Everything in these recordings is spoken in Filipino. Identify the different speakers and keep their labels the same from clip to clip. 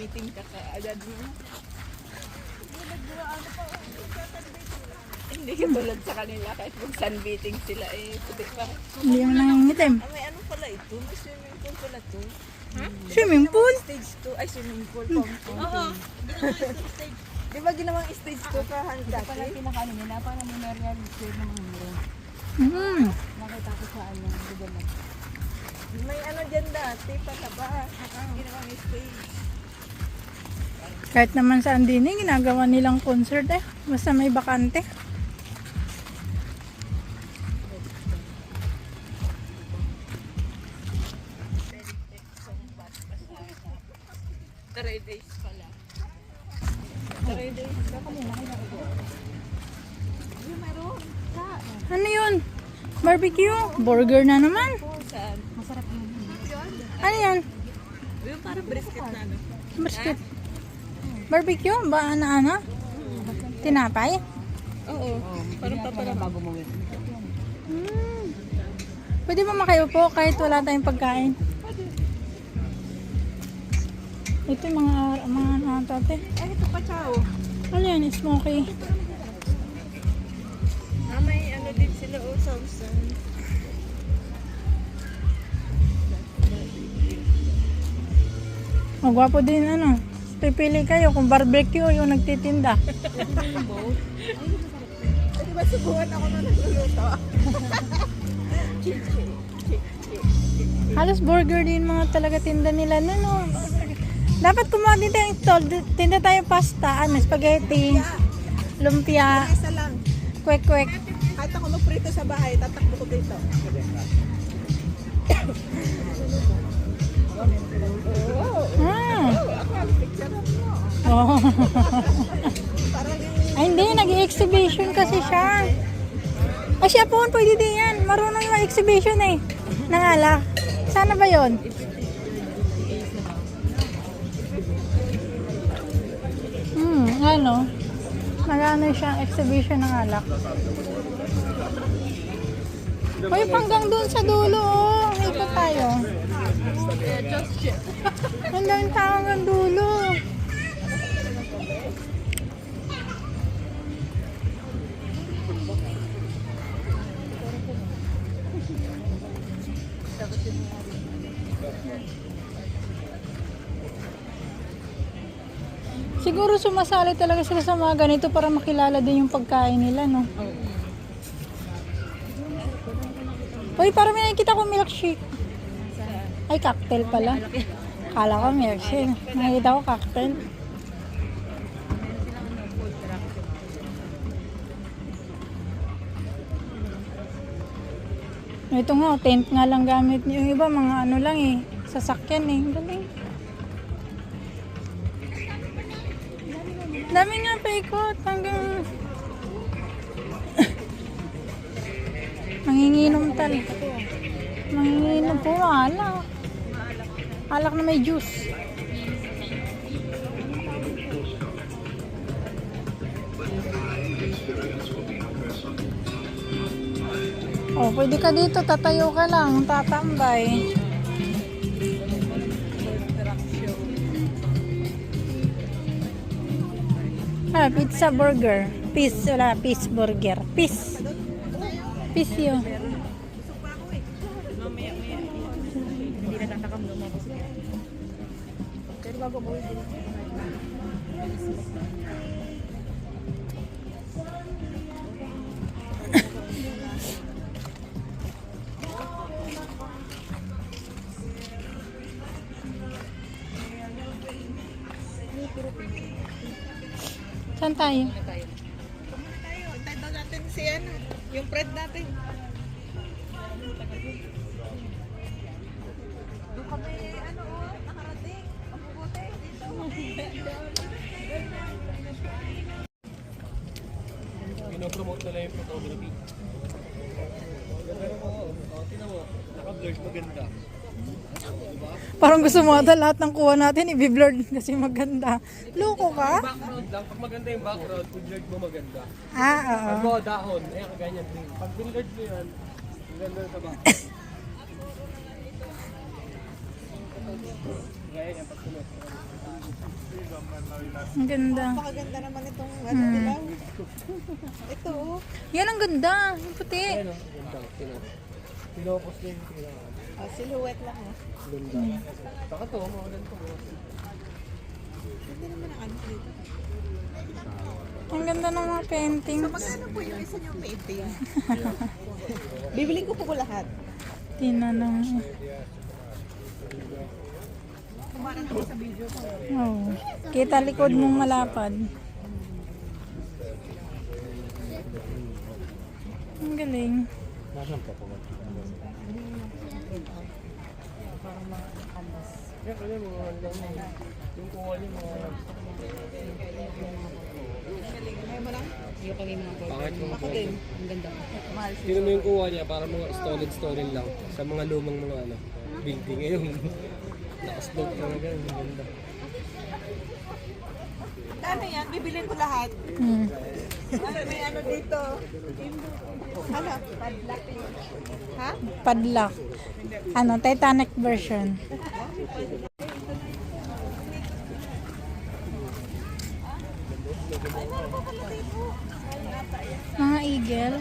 Speaker 1: sunbeating ka kaagad mo. Hindi ka tulad sa kanila kahit mag-sunbeating sila puti pa.
Speaker 2: Hindi mo nangingitim.
Speaker 1: May ano pala ito? May swimming pool pala to.
Speaker 2: Swimming pool?
Speaker 1: Stage 2, ay swimming pool. Oo. Di ba ginawang stage 2 ka dati? Pala pinakaano nila, parang memorial square ng mundo. Nakita ko sa ano, may ano dyan dati, pataba. Ginawang stage.
Speaker 2: Kahit naman saan din ginagawa nilang concert basta may bakante.
Speaker 1: Three days pala. 3 days. Meron.
Speaker 2: Ano yun? Barbecue? Burger na naman?
Speaker 1: Saan? Masarap yun.
Speaker 2: Ano yan?
Speaker 1: Yung parang brisket na ano.
Speaker 2: Brisket. Barbecue? Ba ano? Tinapay?
Speaker 1: Oo. Parang papala bago mo yun.
Speaker 2: Pwede ba makayupo kahit wala tayong pagkain? Ito yung mga natate.
Speaker 1: Ay, ito pa chow.
Speaker 2: Ano yan? Smoky.
Speaker 1: May ano din sila sausan.
Speaker 2: Magwapo din ano. Pipili kayo kung barbecue yung nagtitinda.
Speaker 1: Di ba subuhan ako na nagluluto?
Speaker 2: Halos burger din mga talaga tinda nila no. Dapat kumuha din tayong stall. Tinda tayo pasta, spaghetti, lumpia,
Speaker 1: Isa lang.
Speaker 2: kwek-kwek.
Speaker 1: Kahit ako magprito sa bahay, tatakbo ko dito.
Speaker 2: Oh. Ay hindi, nag-exhibition kasi siya. Ay siya po, pwede din yan. Marunong yung exhibition ng alak. Sana ba yon? Ano? Magano siyang exhibition ng alak. Uy, hanggang doon sa dulo, ikot tayo. Hanggang tao hanggang dulo. Siguro sumasali talaga sila sa mga ganito para makilala din yung pagkain nila, no? Uy, parang may nakikita ko milkshake. Ay, cocktail pala. Kala ko milkshake. Nakikita ko cocktail. Ito nga, tent nga lang gamit niyo. Yung iba, mga ano lang sasakyan galing. Dami nga paikot hanggang manginginom Manginginom po, alak. Alak na may juice. Oh, pwede ka dito, tatayo ka lang, tatambay. Pizza burger. Peace burger. Peace yun.
Speaker 1: Hindi na tatakam lumabas. Pero bago mo
Speaker 2: Saan tayo?
Speaker 1: tayo. Tayo natin si ano, yung bread natin. Doon kami nakarating. Mabubuti dito.
Speaker 3: Pinopromote nila yung photography. Tingnan mo, naka-blurred, maganda.
Speaker 2: Parang gusto mo ata lahat ng kuha natin i-blur kasi maganda. Loko ka?
Speaker 3: Background lang, pag maganda yung background, pag blurred mo maganda.
Speaker 2: Oo.
Speaker 3: Pag mo dahon, ayan ganyan din. Pag blurred mo yan, ang ganda sa background. Gaya yan, pag sunod.
Speaker 2: Ang ganda.
Speaker 1: Napakaganda naman itong ano nila. Ito oh.
Speaker 2: Yan ang ganda. Yung puti.
Speaker 3: Ayan o, ganda. Pinopos niya yung pinaka.
Speaker 1: Silhouette lang oh.
Speaker 3: Ganda. Saka to, mga ganito.
Speaker 1: Ganda naman ang ano dito.
Speaker 2: Ang ganda ng mga paintings.
Speaker 1: Magkano po yung isa niyong painting? Bibiling ko po lahat.
Speaker 2: Tinanong.
Speaker 1: Kumain ako sa video ko.
Speaker 2: Oh. Kita likod mong malapad. Ang galing.
Speaker 3: Nasaan pa po? Kaya kaya mga hanggang yung kuha niya mga...
Speaker 1: Ngayon mo lang?
Speaker 3: Pangit mga
Speaker 1: Ako din. Ang ganda. Mahal siya.
Speaker 3: Tingnan mo yung kuha niya para mga stolen lang sa mga lumang mga ano, building. Ngayon, nakaslope na nga ang ganda.
Speaker 1: Ano yan? Bibilin ko lahat.
Speaker 2: Hmm.
Speaker 1: May ano dito. Ano? Padlock. Ha?
Speaker 2: Padlock. Ano, Titanic version. Mga eagle.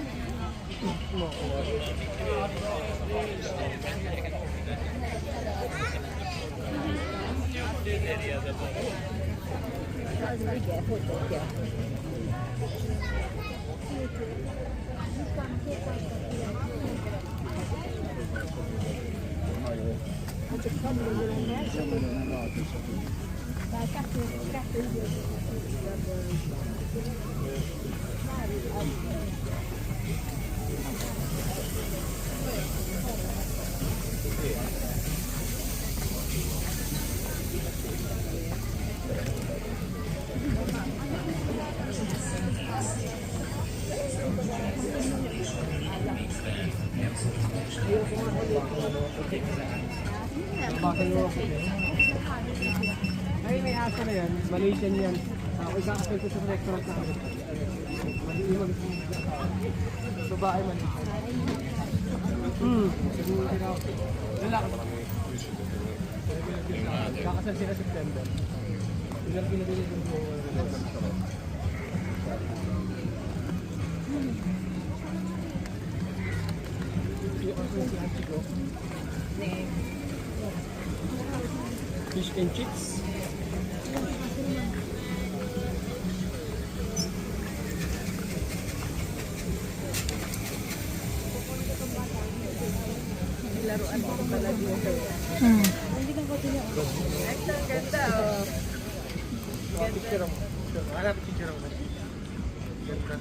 Speaker 3: Ay, may aso na yan. Malaysian yan. Ako kakapil ko sa restaurant na kami. Mag-iwag babae man. Lalaki. Kakasal sila September. Pinabili yung fish and chips.
Speaker 1: Laruan ko pala dito.
Speaker 2: Hmm.
Speaker 1: Ang ganda oh.
Speaker 3: Picture mo. Hanap picture mo. Ganda.